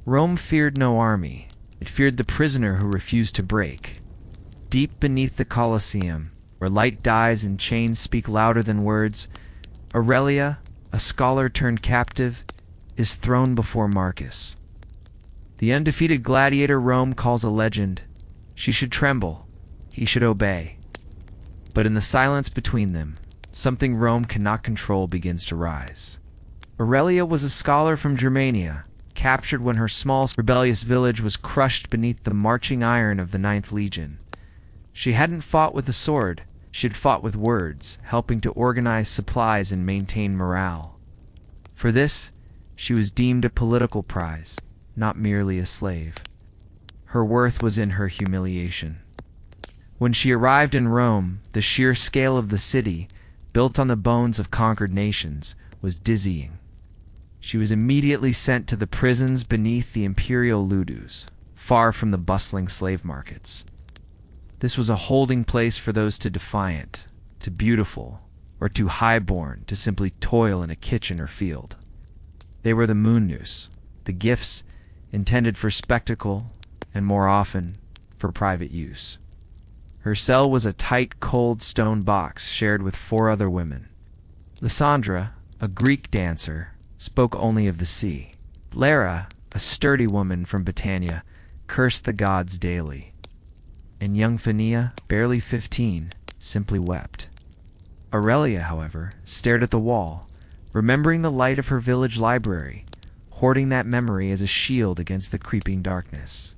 Rome feared no army. It feared the prisoner who refused to break. Deep beneath the Colosseum, where light dies and chains speak louder than words, Aurelia, a scholar turned captive, is thrown before Marcus. The undefeated gladiator Rome calls a legend. She should tremble. He should obey. But in the silence between them, something Rome cannot control begins to rise. Aurelia was a scholar from Germania, captured when her small, rebellious village was crushed beneath the marching iron of the Ninth Legion. She hadn't fought with a sword. She had fought with words, helping to organize supplies and maintain morale. For this, she was deemed a political prize, not merely a slave. Her worth was in her humiliation. When she arrived in Rome, the sheer scale of the city, built on the bones of conquered nations, was dizzying. She was immediately sent to the prisons beneath the imperial ludus, far from the bustling slave markets. This was a holding place for those too defiant, too beautiful, or too high-born to simply toil in a kitchen or field. They were the munus, the gifts intended for spectacle and, more often, for private use. Her cell was a tight, cold stone box shared with 4 other women. Lysandra, a Greek dancer, spoke only of the sea. Lara, a sturdy woman from Britannia, cursed the gods daily. And young Phania, barely 15, simply wept. Aurelia, however, stared at the wall, remembering the light of her village library, hoarding that memory as a shield against the creeping darkness.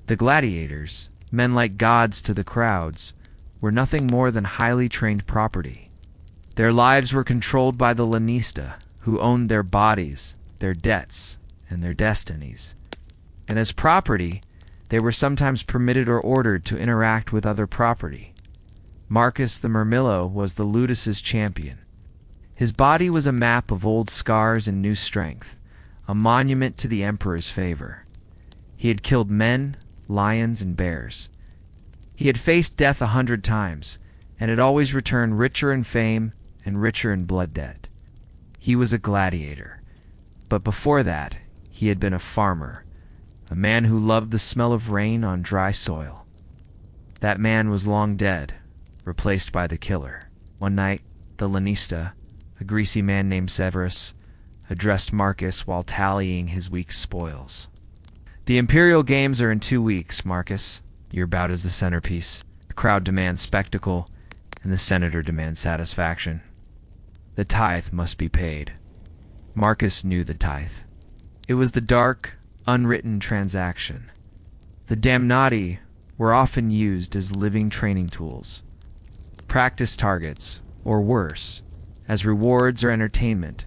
The gladiators, men like gods to the crowds, were nothing more than highly trained property. Their lives were controlled by the lanista, who owned their bodies, their debts, and their destinies. And as property, they were sometimes permitted or ordered to interact with other property. Marcus the Murmillo was the ludus's champion. His body was a map of old scars and new strength, a monument to the emperor's favor. He had killed men, lions, and bears. He had faced death 100 times, and had always returned richer in fame and richer in blood debt. He was a gladiator, but before that, he had been a farmer, a man who loved the smell of rain on dry soil. That man was long dead, replaced by the killer. One night, the lanista, a greasy man named Severus, addressed Marcus while tallying his week's spoils. "The Imperial Games are in 2 weeks, Marcus. Your bout is the centerpiece. The crowd demands spectacle, and the senator demands satisfaction. The tithe must be paid." Marcus knew the tithe. It was the dark, unwritten transaction. The damnati were often used as living training tools, practice targets, or worse, as rewards or entertainment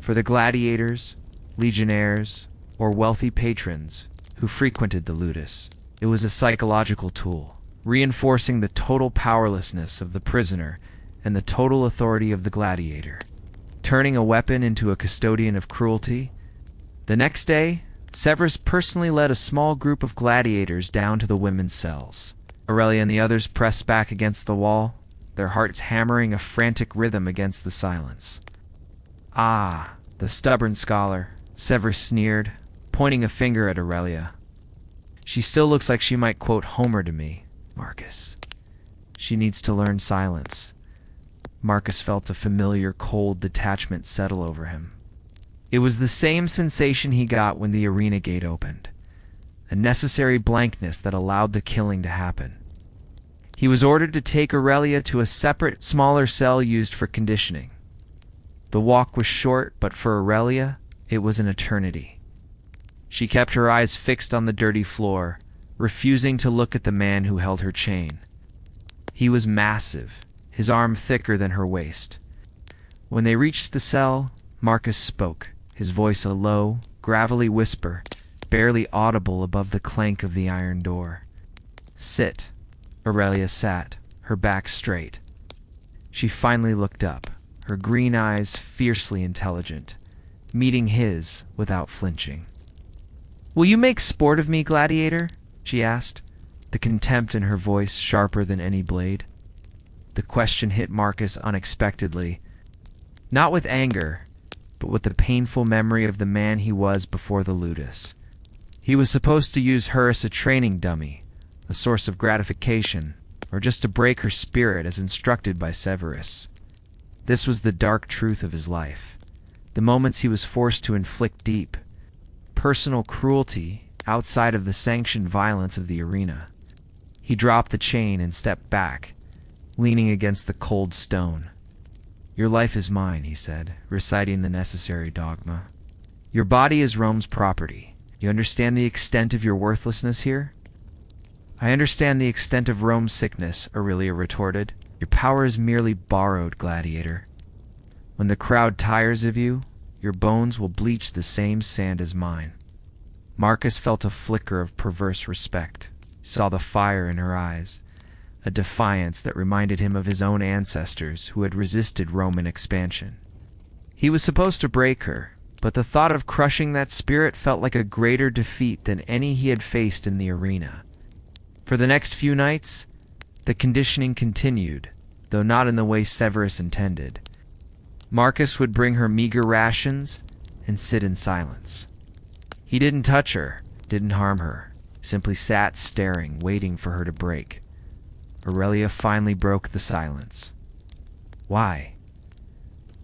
for the gladiators, legionnaires, or wealthy patrons who frequented the ludus. It was a psychological tool, reinforcing the total powerlessness of the prisoner and the total authority of the gladiator, turning a weapon into a custodian of cruelty. The next day, Severus personally led a small group of gladiators down to the women's cells. Aurelia and the others pressed back against the wall, their hearts hammering a frantic rhythm against the silence. "Ah, the stubborn scholar," Severus sneered, pointing a finger at Aurelia. "She still looks like she might quote Homer to me, Marcus. She needs to learn silence." Marcus felt a familiar, cold detachment settle over him. It was the same sensation he got when the arena gate opened, a necessary blankness that allowed the killing to happen. He was ordered to take Aurelia to a separate, smaller cell used for conditioning. The walk was short, but for Aurelia, it was an eternity. She kept her eyes fixed on the dirty floor, refusing to look at the man who held her chain. He was massive, his arm thicker than her waist. When they reached the cell, Marcus spoke, his voice a low, gravelly whisper, barely audible above the clank of the iron door. "Sit." Aurelia sat, her back straight. She finally looked up, her green eyes fiercely intelligent, meeting his without flinching. "Will you make sport of me, gladiator?" she asked, the contempt in her voice sharper than any blade. The question hit Marcus unexpectedly, not with anger, but with the painful memory of the man he was before the ludus. He was supposed to use her as a training dummy, a source of gratification, or just to break her spirit as instructed by Severus. This was the dark truth of his life. The moments he was forced to inflict deep, personal cruelty outside of the sanctioned violence of the arena. He dropped the chain and stepped back, leaning against the cold stone. "Your life is mine," he said, reciting the necessary dogma. "Your body is Rome's property. You understand the extent of your worthlessness here?" "I understand the extent of Rome's sickness," Aurelia retorted. "Your power is merely borrowed, gladiator. When the crowd tires of you, your bones will bleach the same sand as mine." Marcus felt a flicker of perverse respect. He saw the fire in her eyes, a defiance that reminded him of his own ancestors who had resisted Roman expansion. He was supposed to break her, but the thought of crushing that spirit felt like a greater defeat than any he had faced in the arena. For the next few nights, the conditioning continued, though not in the way Severus intended. Marcus would bring her meager rations and sit in silence. He didn't touch her, didn't harm her, simply sat staring, waiting for her to break. Aurelia finally broke the silence. "Why?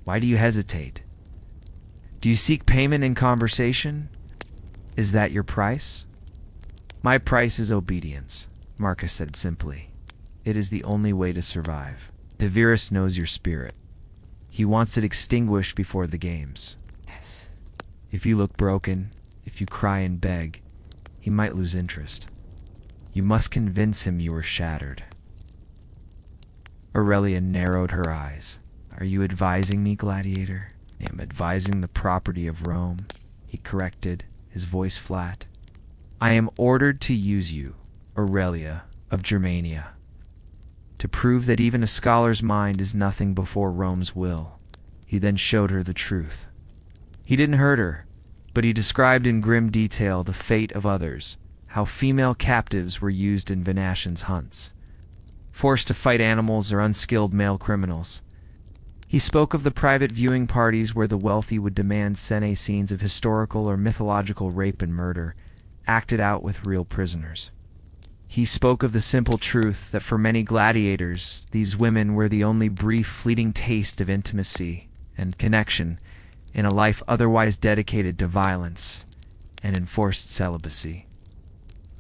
Why do you hesitate? Do you seek payment in conversation? Is that your price?" "My price is obedience," Marcus said simply. "It is the only way to survive. Severus knows your spirit. He wants it extinguished before the games. Yes. If you look broken, if you cry and beg, he might lose interest. You must convince him you are shattered." Aurelia narrowed her eyes. "Are you advising me, gladiator?" "I am advising the property of Rome," he corrected, his voice flat. "I am ordered to use you, Aurelia of Germania, to prove that even a scholar's mind is nothing before Rome's will." He then showed her the truth. He didn't hurt her, but he described in grim detail the fate of others, how female captives were used in Venetians' hunts, forced to fight animals or unskilled male criminals. He spoke of the private viewing parties where the wealthy would demand scenes of historical or mythological rape and murder, acted out with real prisoners. He spoke of the simple truth that for many gladiators, these women were the only brief, fleeting taste of intimacy and connection in a life otherwise dedicated to violence and enforced celibacy.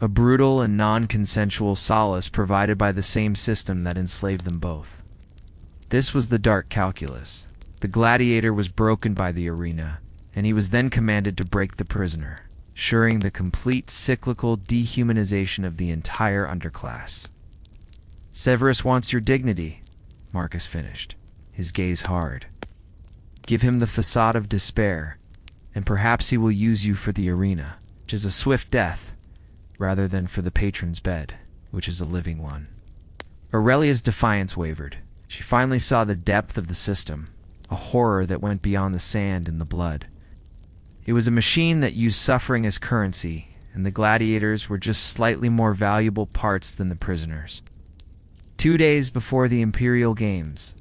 A brutal and non-consensual solace provided by the same system that enslaved them both. This was the dark calculus. The gladiator was broken by the arena, and he was then commanded to break the prisoner, ensuring the complete cyclical dehumanization of the entire underclass. "Severus wants your dignity," Marcus finished, his gaze hard. "Give him the facade of despair, and perhaps he will use you for the arena, which is a swift death, rather than for the patron's bed, which is a living one." Aurelia's defiance wavered. She finally saw the depth of the system, a horror that went beyond the sand and the blood. It was a machine that used suffering as currency, and the gladiators were just slightly more valuable parts than the prisoners. 2 days before the Imperial Games,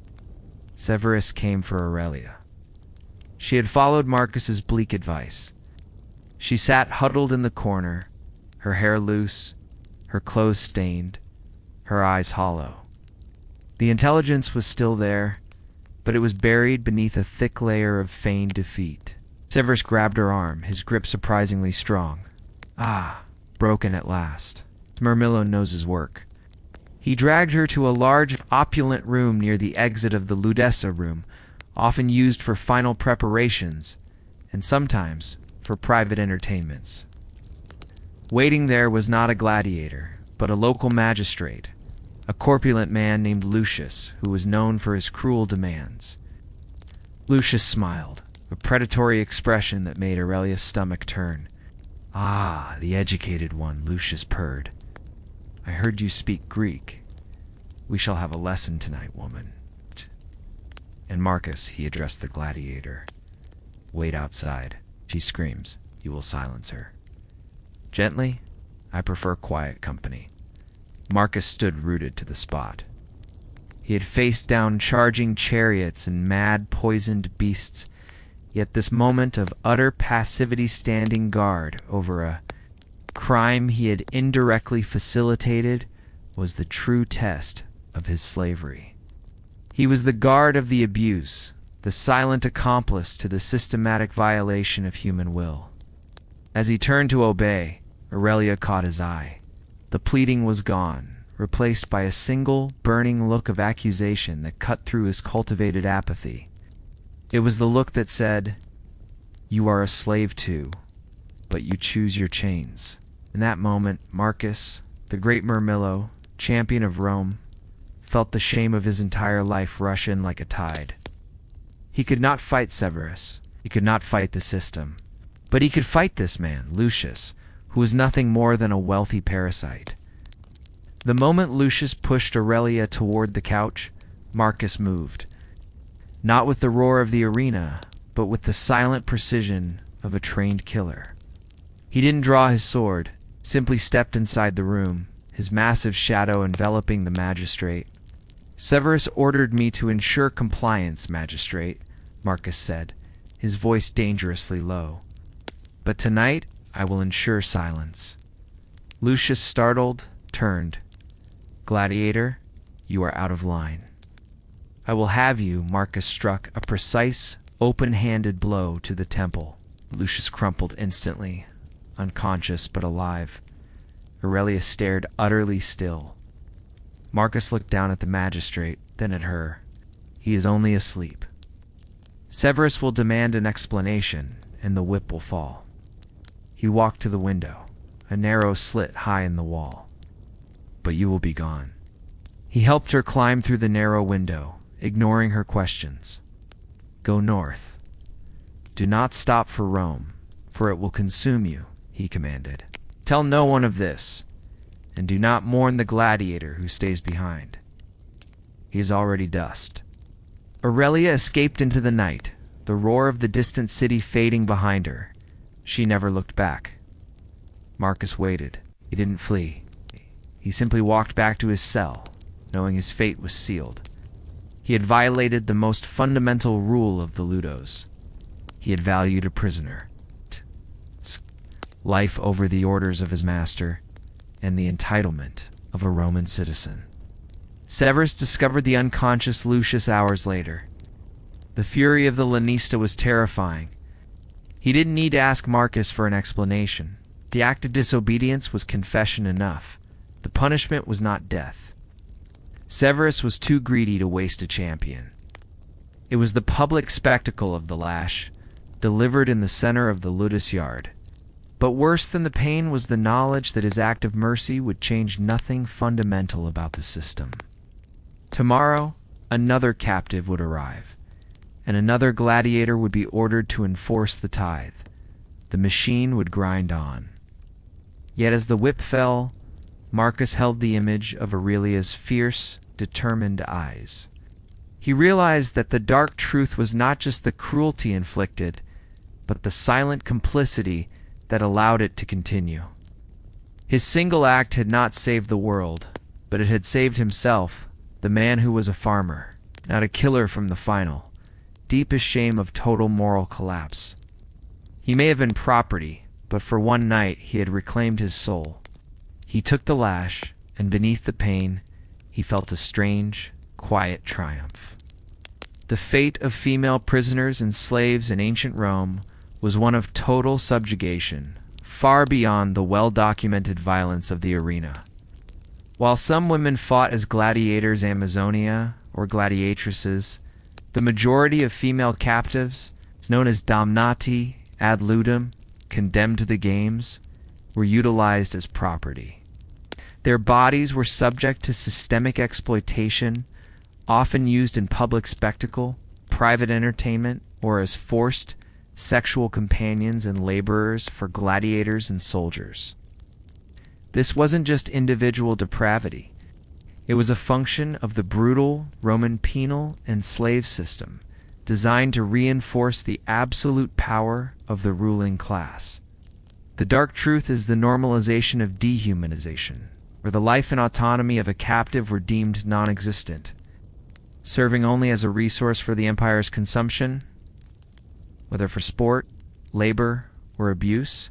Severus came for Aurelia. She had followed Marcus's bleak advice. She sat huddled in the corner, her hair loose, her clothes stained, her eyes hollow. The intelligence was still there, but it was buried beneath a thick layer of feigned defeat. Severus grabbed her arm, his grip surprisingly strong. "Ah, broken at last. Murmillo knows his work." He dragged her to a large, opulent room near the exit of the Ludessa room, often used for final preparations, and sometimes for private entertainments. Waiting there was not a gladiator, but a local magistrate, a corpulent man named Lucius, who was known for his cruel demands. Lucius smiled, a predatory expression that made Aurelia's stomach turn. "Ah, the educated one," Lucius purred. "I heard you speak Greek. We shall have a lesson tonight, woman." "And Marcus," he addressed the gladiator, "wait outside. She screams. You will silence her." "Gently? I prefer quiet company." Marcus stood rooted to the spot. He had faced down charging chariots and mad, poisoned beasts, Yet this moment of utter passivity, standing guard over a crime he had indirectly facilitated, was the true test of his slavery. He was the guard of the abuse, the silent accomplice to the systematic violation of human will. As he turned to obey, Aurelia caught his eye. The pleading was gone, replaced by a single, burning look of accusation that cut through his cultivated apathy. It was the look that said, "You are a slave too, but you choose your chains." In that moment, Marcus, the great Murmillo, champion of Rome, felt the shame of his entire life rush in like a tide. He could not fight Severus. He could not fight the system. But he could fight this man, Lucius, who was nothing more than a wealthy parasite. The moment Lucius pushed Aurelia toward the couch, Marcus moved. Not with the roar of the arena, but with the silent precision of a trained killer. He didn't draw his sword, simply stepped inside the room, his massive shadow enveloping the magistrate. "Severus ordered me to ensure compliance, magistrate," Marcus said, his voice dangerously low. "But tonight I will ensure silence." Lucius, startled, turned. "Gladiator, you are out of line." "I will have you," Marcus struck a precise, open-handed blow to the temple. Lucius crumpled instantly, unconscious but alive. Aurelia stared utterly still. Marcus looked down at the magistrate, then at her. "He is only asleep. Severus will demand an explanation, and the whip will fall." He walked to the window, a narrow slit high in the wall. "But you will be gone." He helped her climb through the narrow window, ignoring her questions. "Go north. Do not stop for Rome, for it will consume you," he commanded. "Tell no one of this, and do not mourn the gladiator who stays behind. He is already dust." Aurelia escaped into the night, the roar of the distant city fading behind her. She never looked back. Marcus waited. He didn't flee. He simply walked back to his cell, knowing his fate was sealed. He had violated the most fundamental rule of the Ludos. He had valued a prisoner. Life over the orders of his master, and the entitlement of a Roman citizen. Severus discovered the unconscious Lucius hours later. The fury of the Lanista was terrifying. He didn't need to ask Marcus for an explanation. The act of disobedience was confession enough. The punishment was not death. Severus was too greedy to waste a champion. It was the public spectacle of the lash, delivered in the center of the Ludus yard. But worse than the pain was the knowledge that his act of mercy would change nothing fundamental about the system. Tomorrow, another captive would arrive, and another gladiator would be ordered to enforce the tithe. The machine would grind on. Yet as the whip fell, Marcus held the image of Aurelia's fierce, determined eyes. He realized that the dark truth was not just the cruelty inflicted, but the silent complicity that allowed it to continue. His single act had not saved the world, but it had saved himself, the man who was a farmer, not a killer from the final, deepest shame of total moral collapse. He may have been property, but for one night he had reclaimed his soul. He took the lash, and beneath the pain, he felt a strange, quiet triumph. The fate of female prisoners and slaves in ancient Rome was one of total subjugation, far beyond the well-documented violence of the arena. While some women fought as gladiators Amazonia or gladiatresses, the majority of female captives, known as damnati ad ludum, condemned to the games, were utilized as property. Their bodies were subject to systemic exploitation, often used in public spectacle, private entertainment, or as forced sexual companions and laborers for gladiators and soldiers. This wasn't just individual depravity. It was a function of the brutal Roman penal and slave system, designed to reinforce the absolute power of the ruling class. The dark truth is the normalization of dehumanization, where the life and autonomy of a captive were deemed non-existent, serving only as a resource for the empire's consumption. whether for sport, labor, or abuse.